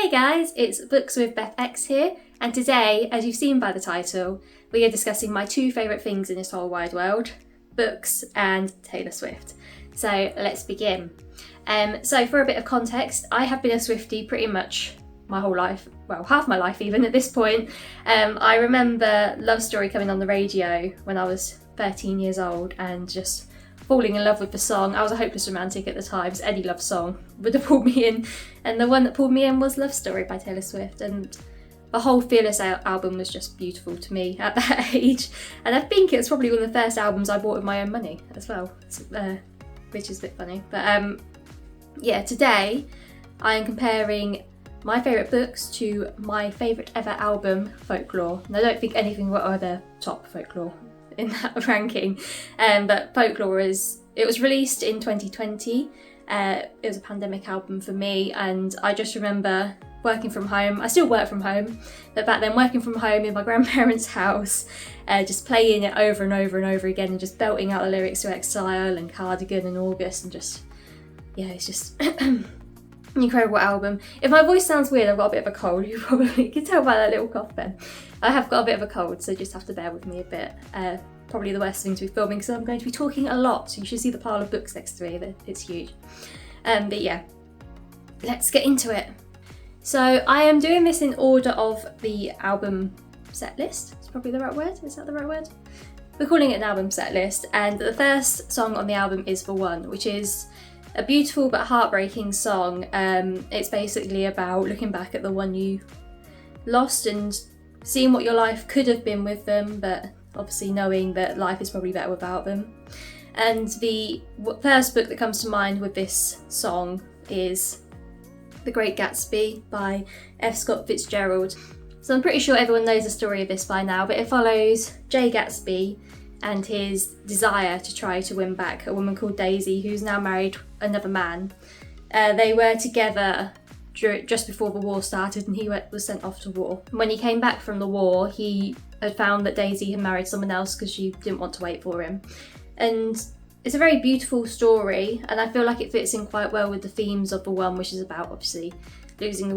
Hey guys, it's Books with Beth X here, and today, as you've seen by the title, we are discussing my two favourite things in this whole wide world, books and Taylor Swift. So let's begin. So for a bit of context, I have been a Swiftie pretty much my whole life, well, half my life even at this point. I remember Love Story coming on the radio when I was 13 years old and just falling in love with the song. I was a hopeless romantic at the time, so any love song would have pulled me in, and the one that pulled me in was Love Story by Taylor Swift, and the whole Fearless album was just beautiful to me at that age, and I think it's probably one of the first albums I bought with my own money as well, which is a bit funny. But yeah, today I am comparing my favourite books to my favourite ever album, Folklore, and I don't think anything will ever top Folklore in that ranking, but Folklore was released in 2020. It was a pandemic album for me, and I just remember working from home. I still work from home, but back then working from home in my grandparents' house, just playing it over and over and over again and just belting out the lyrics to Exile and Cardigan and August, and just, yeah, it's just an incredible album. If my voice sounds weird, I've got a bit of a cold. You probably can tell by that little cough then. I have got a bit of a cold, so just have to bear with me a bit. Probably the worst thing to be filming, because I'm going to be talking a lot. So you should see the pile of books next to me, it's huge. But yeah, let's get into it. So I am doing this in order of the album set list. It's probably the right word, is that the right word? We're calling it an album set list, and the first song on the album is The One, which is a beautiful but heartbreaking song. It's basically about looking back at the one you lost and seeing what your life could have been with them, but obviously knowing that life is probably better without them. And the first book that comes to mind with this song is The Great Gatsby by F. Scott Fitzgerald. So I'm pretty sure everyone knows the story of this by now, but it follows Jay Gatsby and his desire to try to win back a woman called Daisy, who's now married another man. They were together just before the war started, and he was sent off to war. When he came back from the war, he had found that Daisy had married someone else because she didn't want to wait for him. And it's a very beautiful story, and I feel like it fits in quite well with the themes of The One, which is about obviously not losing the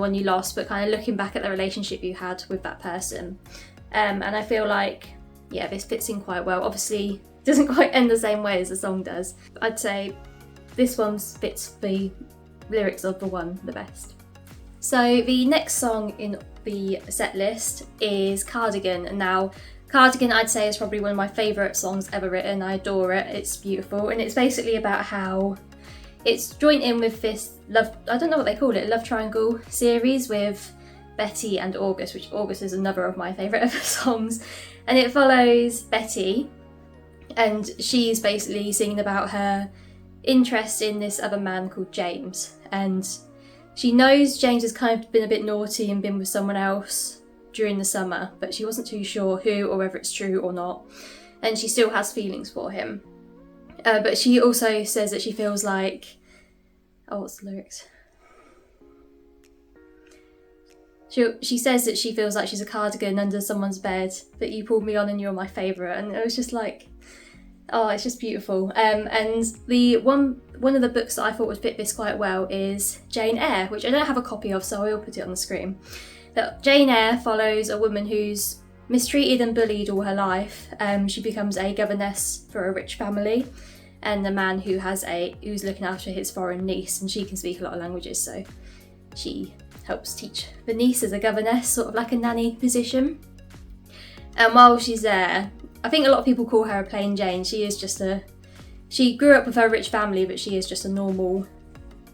one you lost, but kind of looking back at the relationship you had with that person. And I feel like, yeah, this fits in quite well. Obviously, it doesn't quite end the same way as the song does. I'd say this one fits the lyrics of The One the best. So the next song in the set list is Cardigan. And now, Cardigan, I'd say, is probably one of my favourite songs ever written. I adore it. It's beautiful, and it's basically about how it's joined in with this love, I don't know what they call it, love triangle series with Betty and August, which August is another of my favourite ever songs. And it follows Betty, and she's basically singing about her interest in this other man called James. And she knows James has kind of been a bit naughty and been with someone else during the summer, but she wasn't too sure who or whether it's true or not. And she still has feelings for him. But she also says that she feels like, what's the lyrics? She says that she feels like she's a cardigan under someone's bed, that you pulled me on and you're my favourite. And it was just like, oh, it's just beautiful. And the one of the books that I thought would fit this quite well is Jane Eyre, which I don't have a copy of, so I will put it on the screen. But Jane Eyre follows a woman who's mistreated and bullied all her life. She becomes a governess for a rich family, and a man who's looking after his foreign niece, and she can speak a lot of languages, so she helps teach the niece as a governess, sort of like a nanny position. And while she's there, I think a lot of people call her a plain Jane. She grew up with her rich family, but she is just a normal,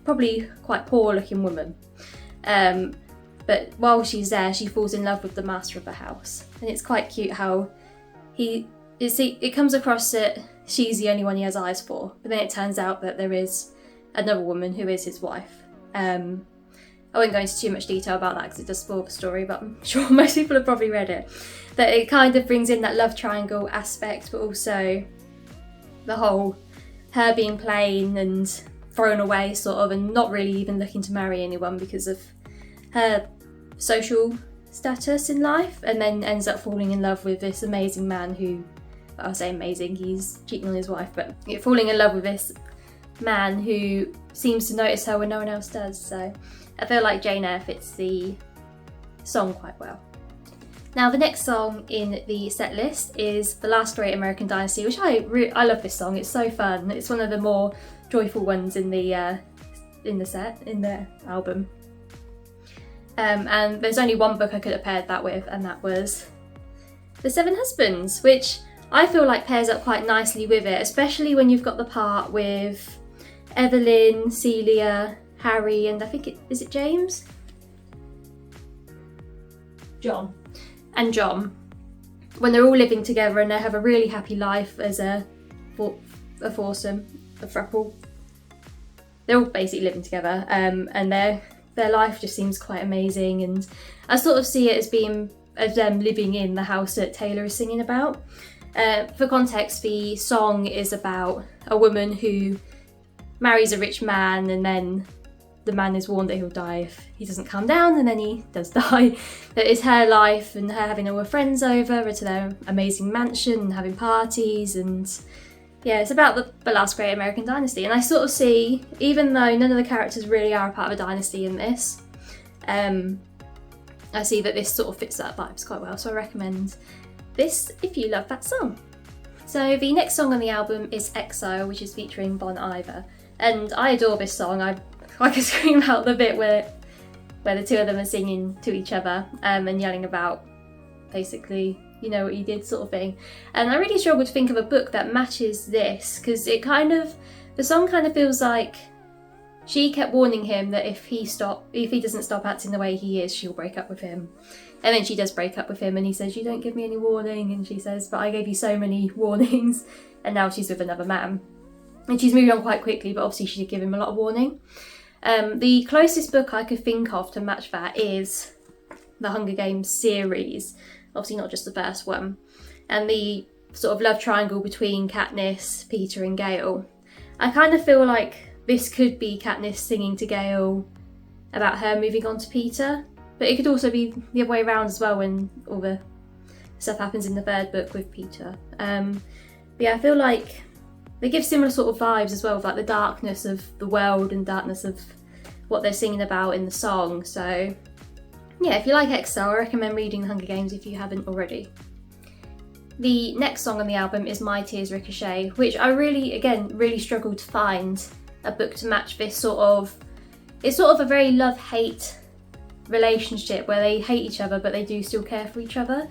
probably quite poor looking woman. But while she's there, she falls in love with the master of the house. And it's quite cute how it comes across that she's the only one he has eyes for, but then it turns out that there is another woman who is his wife. I won't go into too much detail about that because it does spoil the story, but I'm sure most people have probably read it. But it kind of brings in that love triangle aspect, but also the whole her being plain and thrown away sort of, and not really even looking to marry anyone because of her social status in life, and then ends up falling in love with this amazing man who, I'll say amazing, he's cheating on his wife, but falling in love with this man who seems to notice her when no one else does. So I feel like Jane Eyre fits the song quite well. Now the next song in the set list is The Last Great American Dynasty, which I love this song. It's so fun. It's one of the more joyful ones in the album. And there's only one book I could have paired that with, and that was The Seven Husbands, which I feel like pairs up quite nicely with it, especially when you've got the part with Evelyn, Celia, Harry, and I think is it James? John. And John, when they're all living together and they have a really happy life as a foursome, a throuple. They're all basically living together, and their life just seems quite amazing. And I sort of see it as them living in the house that Taylor is singing about. For context, the song is about a woman who marries a rich man, and then the man is warned that he'll die if he doesn't calm down, and then he does die. But it's her life and her having all her friends over to their amazing mansion and having parties, and yeah, it's about the last great American dynasty. And I sort of see, even though none of the characters really are a part of a dynasty in this, I see that this sort of fits that vibes quite well. So I recommend this if you love that song. So the next song on the album is Exile, which is featuring Bon Iver. And I adore this song. I could scream out the bit where the two of them are singing to each other and yelling about basically, you know what you did sort of thing. And I really struggled to think of a book that matches this, because the song kind of feels like she kept warning him that if he doesn't stop acting the way he is, she'll break up with him. And then she does break up with him, and he says, "You don't give me any warning," and she says, "But I gave you so many warnings," and now she's with another man. And she's moving on quite quickly, but obviously she did give him a lot of warning. The closest book I could think of to match that is the Hunger Games series, obviously not just the first one, and the sort of love triangle between Katniss, Peter and Gale. I kind of feel like this could be Katniss singing to Gale about her moving on to Peter, but it could also be the other way around as well when all the stuff happens in the third book with Peter. But yeah, I feel like they give similar sort of vibes as well, with like the darkness of the world and darkness of what they're singing about in the song. So yeah, if you like Exile, I recommend reading The Hunger Games if you haven't already. The next song on the album is My Tears Ricochet, which I really struggled to find a book to match this sort of. It's sort of a very love-hate relationship where they hate each other but they do still care for each other.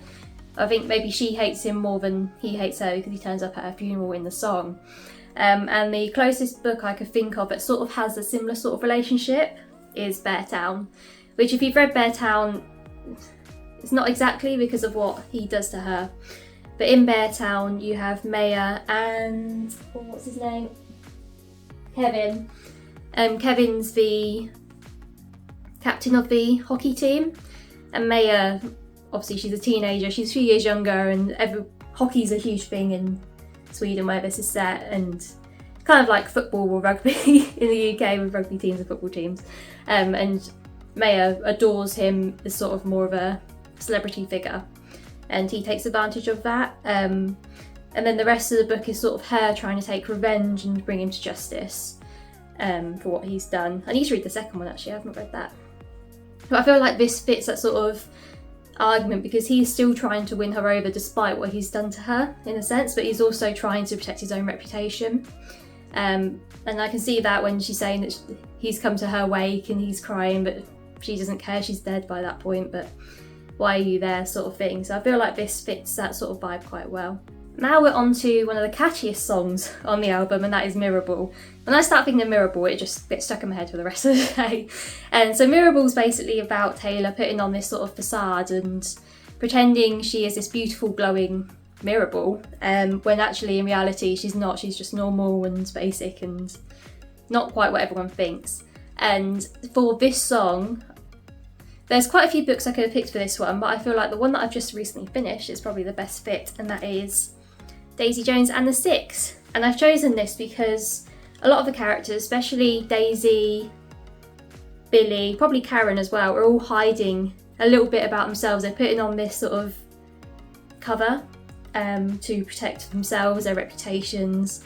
I think maybe she hates him more than he hates her because he turns up at her funeral in the song. And the closest book I could think of that sort of has a similar sort of relationship is Beartown, which if you've read Beartown, it's not exactly because of what he does to her. But in Beartown you have Maya and, what's his name? Kevin. Kevin's the captain of the hockey team, and Maya, obviously she's a teenager, she's a few years younger, and hockey's a huge thing in Sweden where this is set, and kind of like football or rugby in the UK with rugby teams and football teams. And Maya adores him as sort of more of a celebrity figure, and he takes advantage of that. And then the rest of the book is sort of her trying to take revenge and bring him to justice for what he's done. I need to read the second one actually, I haven't read that. But I feel like this fits that sort of argument because he's still trying to win her over despite what he's done to her in a sense, but he's also trying to protect his own reputation. And I can see that when she's saying that he's come to her wake and he's crying, but she doesn't care, she's dead by that point, but why are you there sort of thing. So I feel like this fits that sort of vibe quite well. Now we're on to one of the catchiest songs on the album, and that is Mirrorball. When I start thinking of Mirrorball, it just gets stuck in my head for the rest of the day. And so Mirrorball's basically about Taylor putting on this sort of facade and pretending she is this beautiful glowing Mirrorball, when actually in reality she's not, she's just normal and basic and not quite what everyone thinks. And for this song, there's quite a few books I could have picked for this one, but I feel like the one that I've just recently finished is probably the best fit, and that is Daisy Jones and the Six. And I've chosen this because a lot of the characters, especially Daisy, Billy, probably Karen as well, are all hiding a little bit about themselves. They're putting on this sort of cover to protect themselves, their reputations,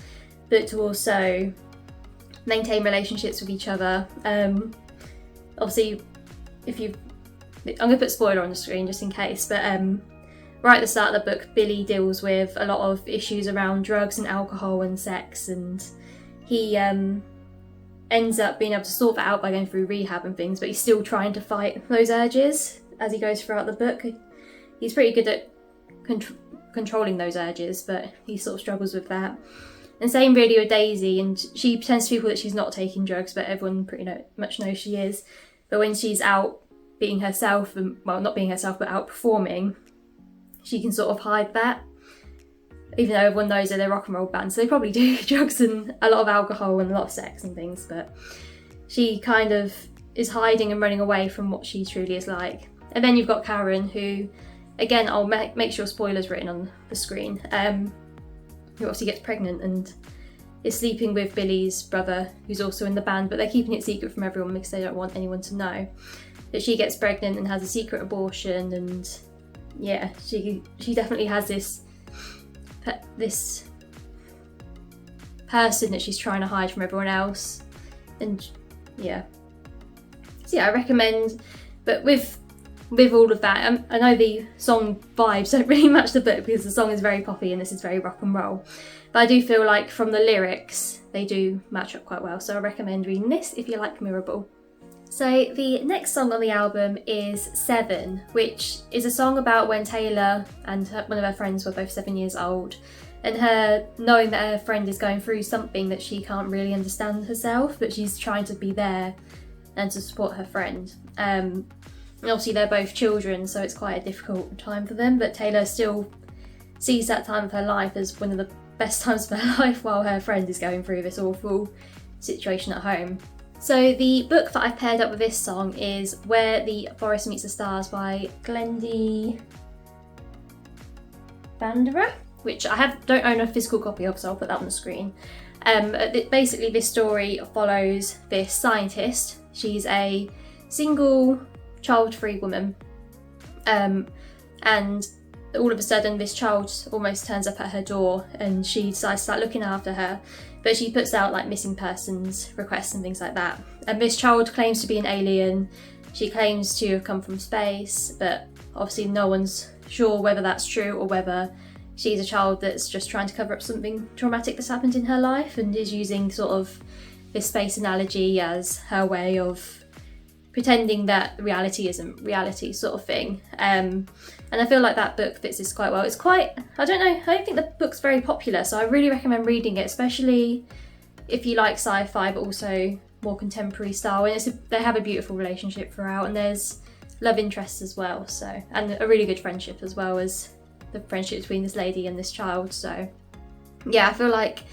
but to also maintain relationships with each other. Obviously, I'm going to put spoiler on the screen just in case, but right at the start of the book, Billy deals with a lot of issues around drugs and alcohol and sex, and he ends up being able to sort that out by going through rehab and things, but he's still trying to fight those urges as he goes throughout the book. He's pretty good at controlling those urges, but he sort of struggles with that. And same really with Daisy, and she pretends to people that she's not taking drugs, but everyone pretty much knows she is. But when she's out being herself, and well, not being herself, but out performing, she can sort of hide that. Even though everyone knows that they're rock and roll bands, so they probably do drugs and a lot of alcohol and a lot of sex and things, but she kind of is hiding and running away from what she truly is like. And then you've got Karen, who, again, I'll make sure spoilers written on the screen, who obviously gets pregnant and is sleeping with Billy's brother, who's also in the band, but they're keeping it secret from everyone because they don't want anyone to know. That she gets pregnant and has a secret abortion, and yeah, she definitely has this person that she's trying to hide from everyone else. And yeah, so yeah, I recommend. But with all of that, I know the song vibes don't really match the book because the song is very poppy and this is very rock and roll, but I do feel like from the lyrics they do match up quite well, so I recommend reading this if you like Mirrorball. So the next song on the album is 7, which is a song about when Taylor and one of her friends were both 7 years old, and her knowing that her friend is going through something that she can't really understand herself, but she's trying to be there and to support her friend. And obviously they're both children, so it's quite a difficult time for them, but Taylor still sees that time of her life as one of the best times of her life while her friend is going through this awful situation at home. So the book that I've paired up with this song is Where the Forest Meets the Stars by Glendy Vanderer, which I don't own a physical copy of, so I'll put that on the screen. Basically this story follows this scientist. She's a single, child-free woman, and all of a sudden this child almost turns up at her door and she decides to start looking after her, but she puts out like missing persons requests and things like that. And this child claims to be an alien. She claims to have come from space, but obviously no one's sure whether that's true or whether she's a child that's just trying to cover up something traumatic that's happened in her life and is using sort of this space analogy as her way of pretending that reality isn't reality, sort of thing. And I feel like that book fits this quite well. It's quite, I don't think the book's very popular, so I really recommend reading it, especially if you like sci-fi but also more contemporary style. And they have a beautiful relationship throughout, and there's love interests as well, so, and a really good friendship as well as the friendship between this lady and this child. So yeah, I feel like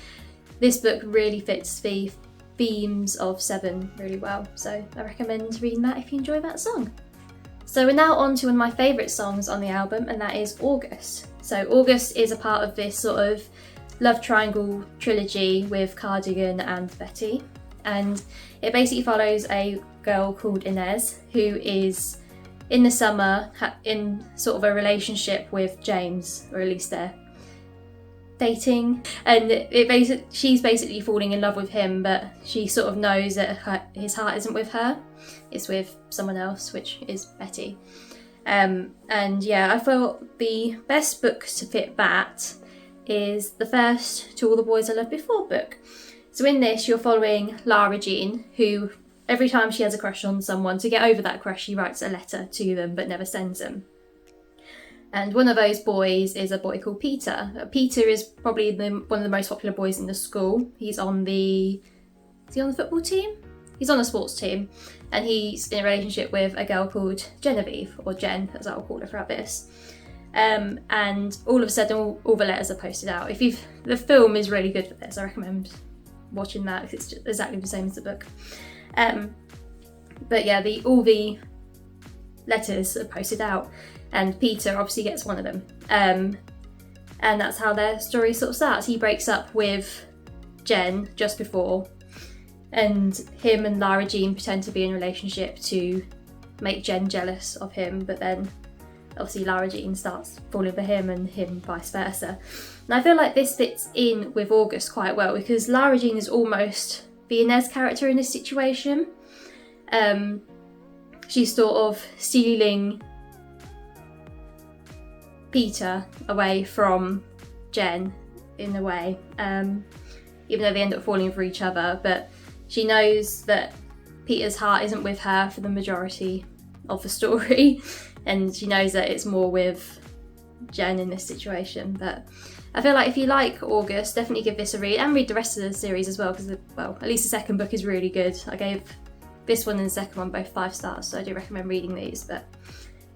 this book really fits the themes of 7 really well, so I recommend reading that if you enjoy that song. So we're now on to one of my favourite songs on the album, and that is August. So August is a part of this sort of love triangle trilogy with Cardigan and Betty, and it basically follows a girl called Inez who is in the summer in sort of a relationship with James, or at least they're dating, and she's basically falling in love with him, but she sort of knows that his heart isn't with her, it's with someone else, which is Betty. And yeah, I felt the best book to fit that is the first To All the Boys I Loved Before book. So in this you're following Lara Jean, who every time she has a crush on someone, to get over that crush she writes a letter to them but never sends them. And one of those boys is a boy called Peter. Peter is probably one of the most popular boys in the school. Is he on the football team? He's on the sports team, and he's in a relationship with a girl called Genevieve, or Jen as I'll call her throughout this. And all of a sudden all the letters are posted out. The film is really good for this, I recommend watching that because it's just exactly the same as the book. But yeah, all the letters are posted out, and Peter obviously gets one of them. And that's how their story sort of starts. He breaks up with Jen just before, and him and Lara Jean pretend to be in a relationship to make Jen jealous of him, but then obviously Lara Jean starts falling for him and him vice versa. And I feel like this fits in with August quite well because Lara Jean is almost the Inez character in this situation. She's sort of stealing Peter away from Jen in a way, even though they end up falling for each other, but she knows that Peter's heart isn't with her for the majority of the story, and she knows that it's more with Jen in this situation. But I feel like if you like August, definitely give this a read, and read the rest of the series as well, because well, at least the second book is really good. I gave this one and the second one both 5 stars, so I do recommend reading these. But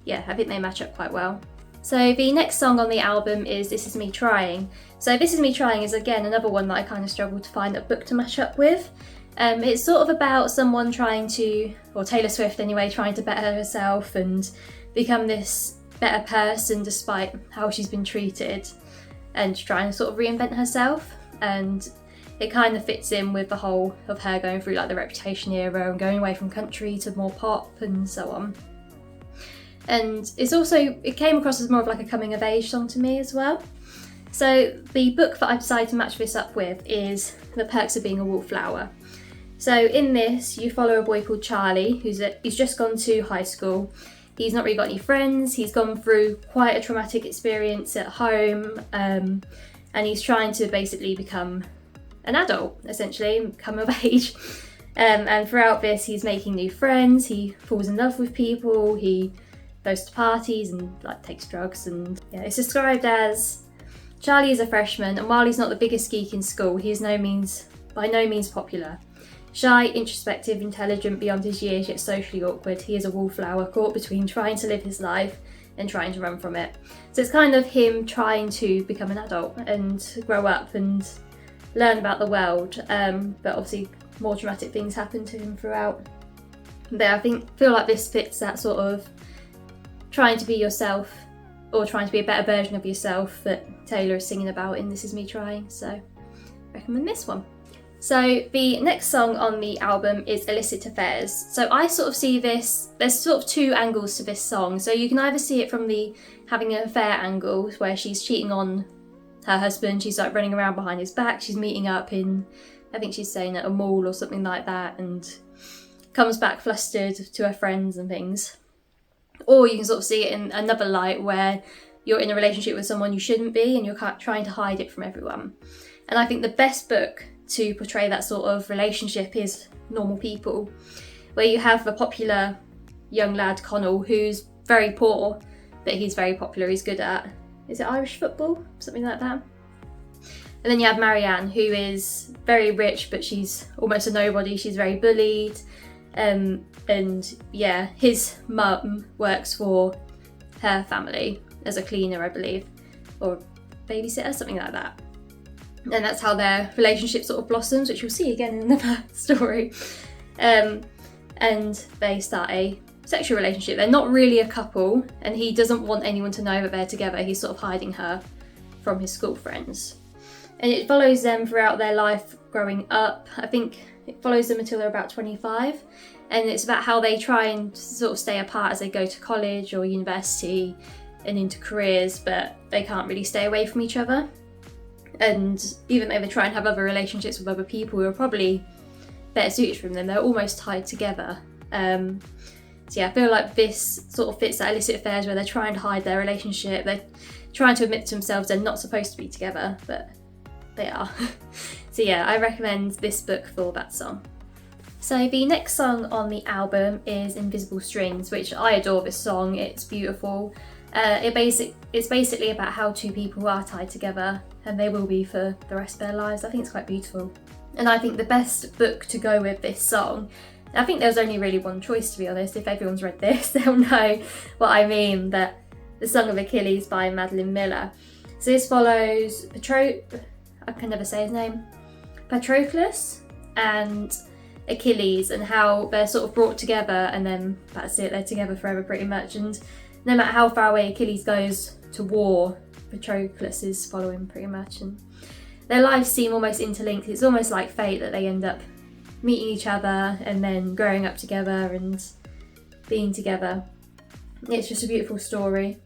yeah, I think they match up quite well. So the next song on the album is This Is Me Trying. So This Is Me Trying is again another one that I kind of struggled to find a book to match up with. It's sort of about someone trying to, or Taylor Swift anyway, trying to better herself and become this better person despite how she's been treated, and trying to sort of reinvent herself. And it kind of fits in with the whole of her going through like the Reputation era and going away from country to more pop and so on. And it came across as more of like a coming of age song to me as well. So the book that I decided to match this up with is The Perks of Being a Wallflower. So in this, you follow a boy called Charlie, he's just gone to high school. He's not really got any friends, he's gone through quite a traumatic experience at home, and he's trying to basically become an adult, essentially, come of age. And throughout this, he's making new friends, he falls in love with people, he goes to parties and like takes drugs, and yeah, it's described as Charlie is a freshman, and while he's not the biggest geek in school, he is by no means popular. Shy, introspective, intelligent beyond his years, yet socially awkward, he is a wallflower caught between trying to live his life and trying to run from it. So it's kind of him trying to become an adult and grow up and learn about the world, but obviously more traumatic things happen to him throughout. But I feel like this fits that sort of trying to be yourself, or trying to be a better version of yourself that Taylor is singing about in This Is Me Trying, so I recommend this one. So the next song on the album is Illicit Affairs. So I sort of see this, there's sort of 2 angles to this song. So you can either see it from the having an affair angle, where she's cheating on her husband, she's like running around behind his back, she's meeting up in, I think she's saying at a mall or something like that, and comes back flustered to her friends and things. Or you can sort of see it in another light, where you're in a relationship with someone you shouldn't be and you're trying to hide it from everyone. And I think the best book to portray that sort of relationship is Normal People, where you have a popular young lad, Connell, who's very poor, but he's very popular, he's good at, is it Irish football? Something like that. And then you have Marianne, who is very rich, but she's almost a nobody, she's very bullied. And yeah, his mum works for her family as a cleaner, I believe, or babysitter, something like that. And that's how their relationship sort of blossoms, which you'll see again in another story. And they start a sexual relationship. They're not really a couple, and he doesn't want anyone to know that they're together. He's sort of hiding her from his school friends. And it follows them throughout their life growing up. I think it follows them until they're about 25. And it's about how they try and sort of stay apart as they go to college or university and into careers, but they can't really stay away from each other. And even though they try and have other relationships with other people who are probably better suited for them, they're almost tied together. So yeah, I feel like this sort of fits that illicit affairs, where they're trying to hide their relationship. They're trying to admit to themselves they're not supposed to be together, but they are. So yeah, I recommend this book for that song. So the next song on the album is Invisible Strings, which I adore this song. It's beautiful. It's basically about how 2 people are tied together, and they will be for the rest of their lives. I think it's quite beautiful. And I think the best book to go with this song, I think there's only really one choice, to be honest. If everyone's read this, they'll know what I mean, that The Song of Achilles by Madeline Miller. So this follows I can never say his name, Patroclus and Achilles, and how they're sort of brought together, and then that's it, they're together forever pretty much. And no matter how far away Achilles goes to war, Patroclus is following pretty much, and their lives seem almost interlinked. It's almost like fate that they end up meeting each other and then growing up together and being together. It's just a beautiful story.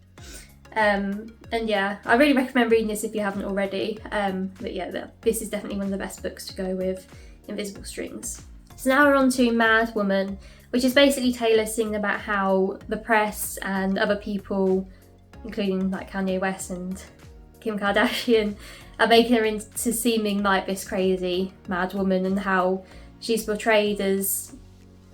And yeah, I really recommend reading this if you haven't already. But yeah, this is definitely one of the best books to go with Invisible Strings. So now we're on to Mad Woman, which is basically Taylor singing about how the press and other people, including like Kanye West and Kim Kardashian, are making her into seeming like this crazy mad woman, and how she's portrayed as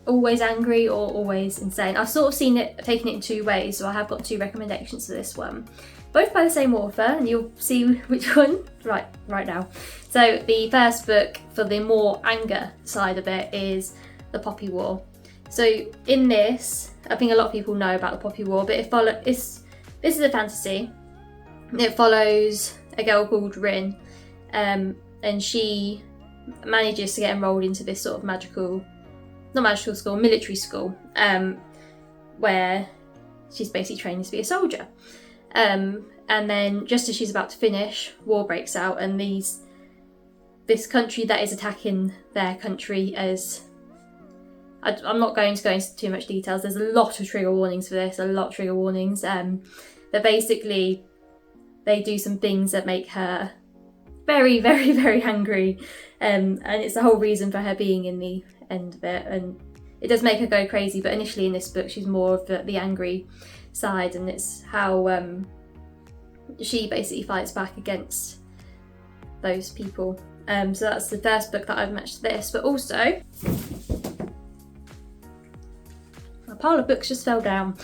always angry or always insane. I've sort of taken it in two ways, so I have got two recommendations for this one, both by the same author, and you'll see which one right now. So the first book, for the more anger side of it, is The Poppy War. So in this, I think a lot of people know about the Poppy War, but this is a fantasy. It follows a girl called Rin, and she manages to get enrolled into this sort of military school, where she's basically training to be a soldier. And then just as she's about to finish, war breaks out, and this country that is attacking their country as... I'm not going to go into too much details. There's a lot of trigger warnings for this, but basically they do some things that make her very, very, very angry, and it's the whole reason for her being in the end of it, and it does make her go crazy. But initially in this book she's more of the angry side, and it's how she basically fights back against those people. So that's the first book that I've matched this, but also a pile of books just fell down.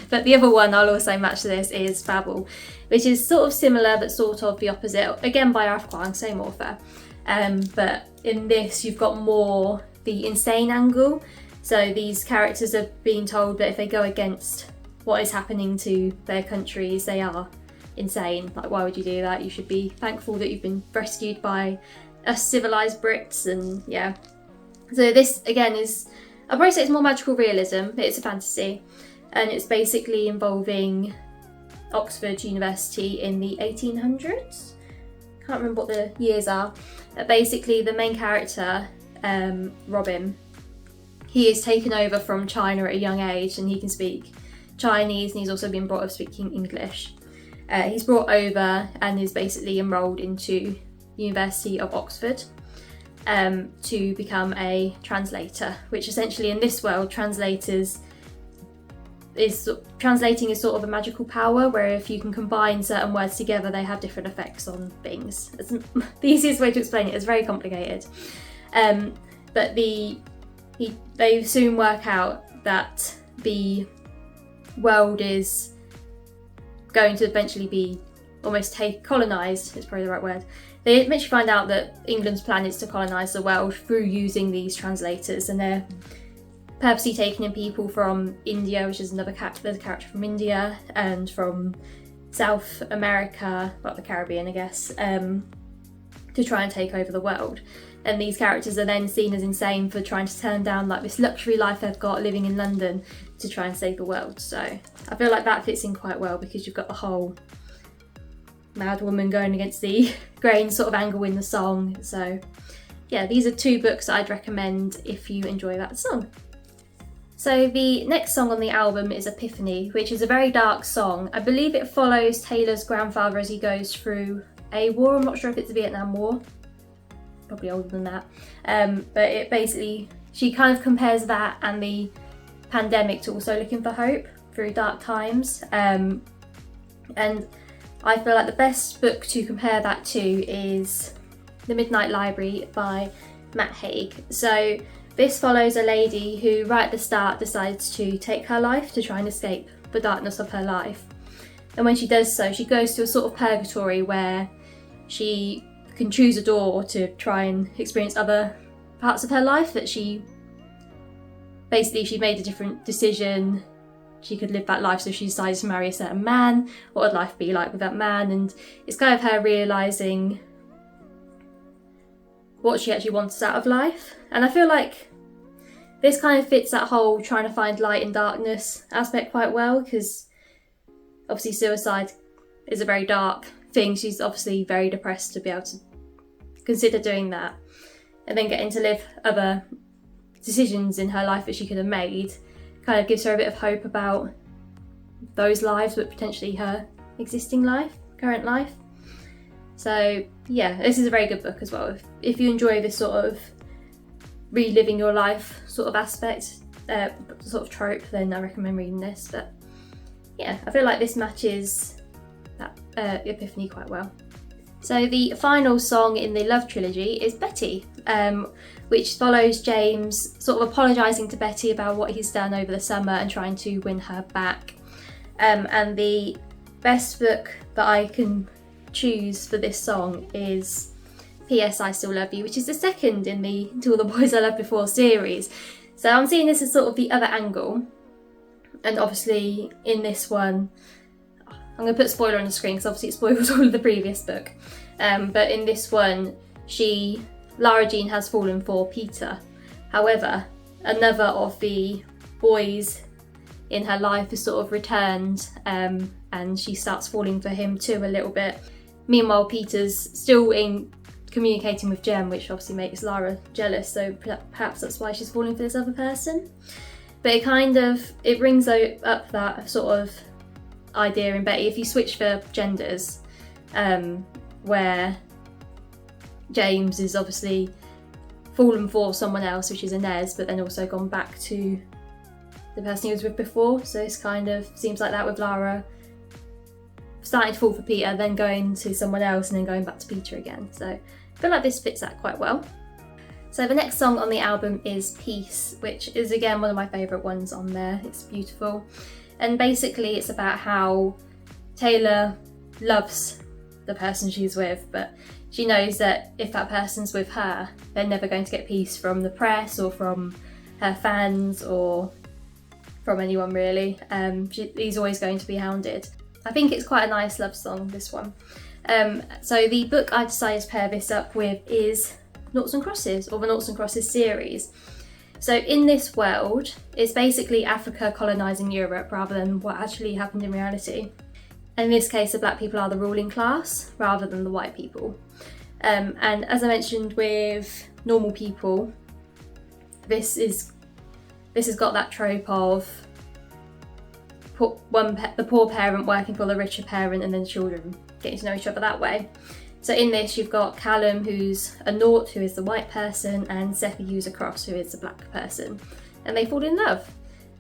But the other one I'll also match to this is Babel, which is sort of similar but sort of the opposite, again by Ralph Kwang, same author, but in this you've got more the insane angle. So these characters are being told that if they go against what is happening to their countries, they are insane. Like, why would you do that? You should be thankful that you've been rescued by us civilized Brits. And yeah, so this again is, I'd probably say it's more magical realism. It's a fantasy, and it's basically involving Oxford University in the 1800s. Can't remember what the years are. Basically the main character, Robin, he is taken over from China at a young age, and he can speak Chinese, and he's also been brought up speaking English. He's brought over and is basically enrolled into University of Oxford to become a translator, which essentially in this world, translating is sort of a magical power, where if you can combine certain words together, they have different effects on things. It's the easiest way to explain it. It's very complicated. But they soon work out that the world is going to eventually be almost colonised, it's probably the right word. They eventually find out that England's plan is to colonise the world through using these translators, and they're purposely taking in people from India, which is there's a character from India, and from South America, well, the Caribbean I guess, to try and take over the world. And these characters are then seen as insane for trying to turn down like this luxury life they've got living in London to try and save the world. So I feel like that fits in quite well, because you've got the whole mad woman going against the grain sort of angle in the song. So yeah, these are two books that I'd recommend if you enjoy that song. So the next song on the album is Epiphany, which is a very dark song. I believe it follows Taylor's grandfather as he goes through a war. I'm not sure if it's the Vietnam War, probably older than that. But it basically, she kind of compares that and the pandemic to also looking for hope through dark times. And I feel like the best book to compare that to is The Midnight Library by Matt Haig. So this follows a lady who right at the start decides to take her life to try and escape the darkness of her life. And when she does so, she goes to a sort of purgatory where she can choose a door to try and experience other parts of her life that she made a different decision. She could live that life, so she decided to marry a certain man. What would life be like with that man? And it's kind of her realising what she actually wants out of life. And I feel like this kind of fits that whole trying to find light in darkness aspect quite well, because obviously suicide is a very dark thing. She's obviously very depressed to be able to consider doing that, and then getting to live other decisions in her life that she could have made kind of gives her a bit of hope about those lives, but potentially her existing life, current life. So yeah, this is a very good book as well. If you enjoy this sort of reliving your life sort of aspect, sort of trope, then I recommend reading this. But yeah, I feel like this matches that epiphany quite well. So the final song in the love trilogy is Betty, which follows James sort of apologising to Betty about what he's done over the summer and trying to win her back. And the best book that I can choose for this song is P.S. I Still Love You, which is the second in the To All the Boys I Loved Before series. So I'm seeing this as sort of the other angle, and obviously in this one, I'm going to put a spoiler on the screen because obviously it spoils all of the previous book, but in this one, Lara Jean has fallen for Peter. However, another of the boys in her life is sort of returned, and she starts falling for him too a little bit. Meanwhile, Peter's still communicating with Jem, which obviously makes Lara jealous, so perhaps that's why she's falling for this other person. But it brings up that sort of idea in Betty, if you switch the genders, where James is obviously fallen for someone else, which is Inez, but then also gone back to the person he was with before. So this kind of seems like that with Lara starting to fall for Peter, then going to someone else, and then going back to Peter again. So I feel like this fits that quite well. So the next song on the album is Peace, which is again one of my favourite ones on there. It's beautiful. And basically it's about how Taylor loves the person she's with, but she knows that if that person's with her, they're never going to get peace from the press or from her fans or from anyone really. He's always going to be hounded. I think it's quite a nice love song, this one. So the book I decided to pair this up with is Noughts and Crosses, or the Noughts and Crosses series. So in this world, it's basically Africa colonising Europe rather than what actually happened in reality. And in this case, the black people are the ruling class rather than the white people. And as I mentioned with normal people, this has got that trope of the poor parent working for the richer parent and then children getting to know each other that way. So in this you've got Callum, who's a naught, who is the white person, and Seppi, who's a cross, who is the black person, and they fall in love.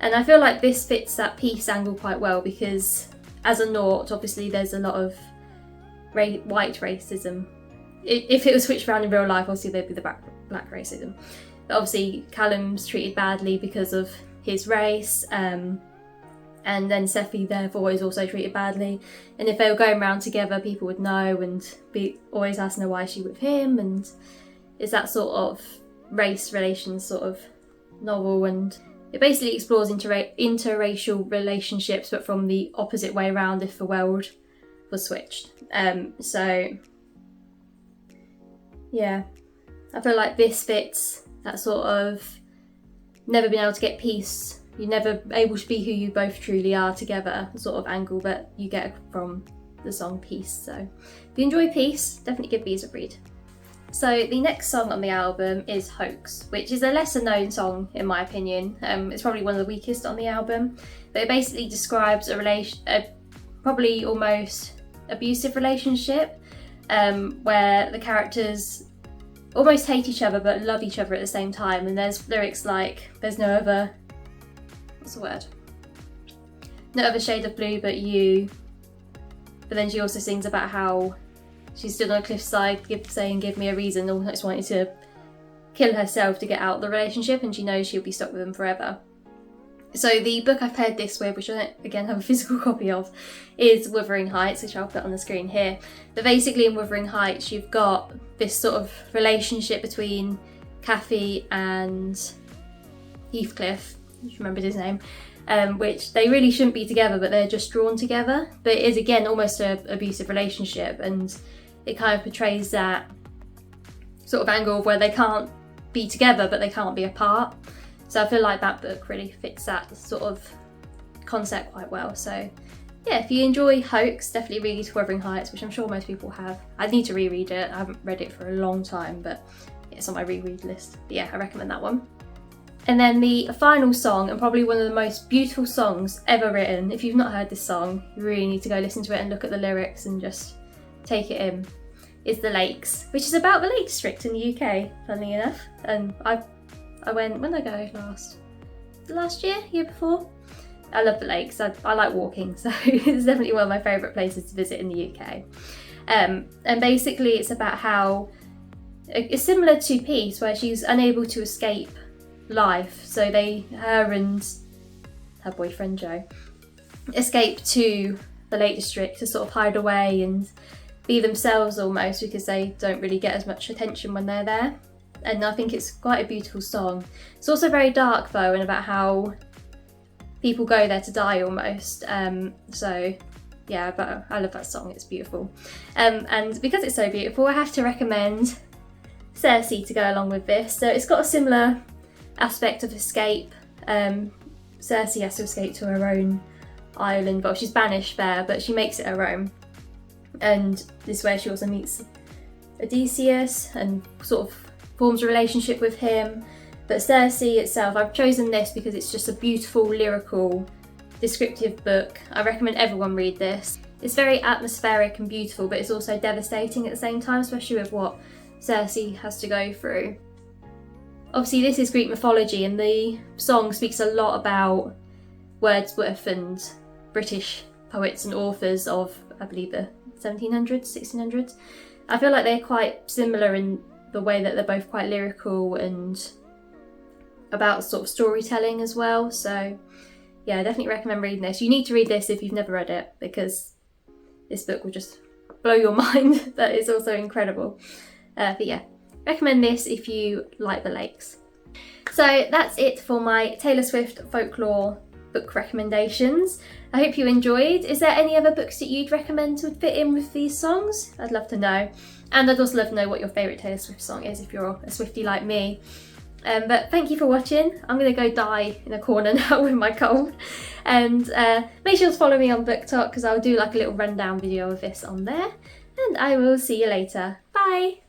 And I feel like this fits that peace angle quite well, because as a naught, obviously there's a lot of white racism. If it was switched around in real life, obviously there'd be the black racism. But obviously Callum's treated badly because of his race, and then Seppi therefore is also treated badly. And if they were going around together, people would know and be always asking her why is she with him, and it's that sort of race relations sort of novel. And it basically explores interracial relationships, but from the opposite way around if the world was switched. So yeah, I feel like this fits that sort of never been able to get peace, you're never able to be who you both truly are together sort of angle that you get from the song Peace. So if you enjoy Peace, definitely give these a read. So the next song on the album is Hoax, which is a lesser known song in my opinion. It's probably one of the weakest on the album, but it basically describes a probably almost abusive relationship, where the characters almost hate each other but love each other at the same time. And there's lyrics like, there's no other, what's the word? No other shade of blue but you. But then she also sings about how she stood on a cliffside saying, give me a reason, almost wanting to kill herself to get out of the relationship, and she knows she'll be stuck with him forever. So the book I've paired this with, which I don't again have a physical copy of, is Wuthering Heights, which I'll put on the screen here. But basically in Wuthering Heights you've got this sort of relationship between Kathy and Heathcliff, I remembered his name, which they really shouldn't be together, but they're just drawn together. But it is again almost an abusive relationship, and it kind of portrays that sort of angle of where they can't be together but they can't be apart. So I feel like that book really fits that sort of concept quite well. So yeah, if you enjoy Hoax, definitely read Wuthering Heights, which I'm sure most people have. I need to reread it, I haven't read it for a long time, but it's on my reread list. But yeah, I recommend that one. And then the final song, and probably one of the most beautiful songs ever written, if you've not heard this song, you really need to go listen to it and look at the lyrics and just take it in, is The Lakes, which is about the Lake District in the UK, funnily enough. And I've I went, when did I go last year before? I love the lakes. I like walking, so it's definitely one of my favourite places to visit in the UK. And basically it's about how it's similar to Peace, where she's unable to escape life. So her and her boyfriend Joe escape to the Lake District to sort of hide away and be themselves almost, because they don't really get as much attention when they're there. And I think it's quite a beautiful song. It's also very dark though, and about how people go there to die almost. So yeah, but I love that song, it's beautiful. And because it's so beautiful, I have to recommend Circe to go along with this. So it's got a similar aspect of escape. Circe has to escape to her own island. Well, she's banished there, but she makes it her own. And this is where she also meets Odysseus and sort of forms a relationship with him. But Circe itself, I've chosen this because it's just a beautiful, lyrical, descriptive book. I recommend everyone read this. It's very atmospheric and beautiful, but it's also devastating at the same time, especially with what Circe has to go through. Obviously this is Greek mythology, and the song speaks a lot about Wordsworth and British poets and authors of, I believe, the 1700s, 1600s. I feel like they're quite similar in the way that they're both quite lyrical and about sort of storytelling as well. So yeah, I definitely recommend reading this. You need to read this if you've never read it, because this book will just blow your mind. But it's also incredible. But yeah, recommend this if you like the lakes. So that's it for my Taylor Swift Folklore book recommendations. I hope you enjoyed. Is there any other books that you'd recommend would fit in with these songs? I'd love to know. And I'd also love to know what your favourite Taylor Swift song is if you're a Swiftie like me. But thank you for watching. I'm going to go die in a corner now with my cold. And make sure to follow me on BookTok, because I'll do like a little rundown video of this on there. And I will see you later. Bye!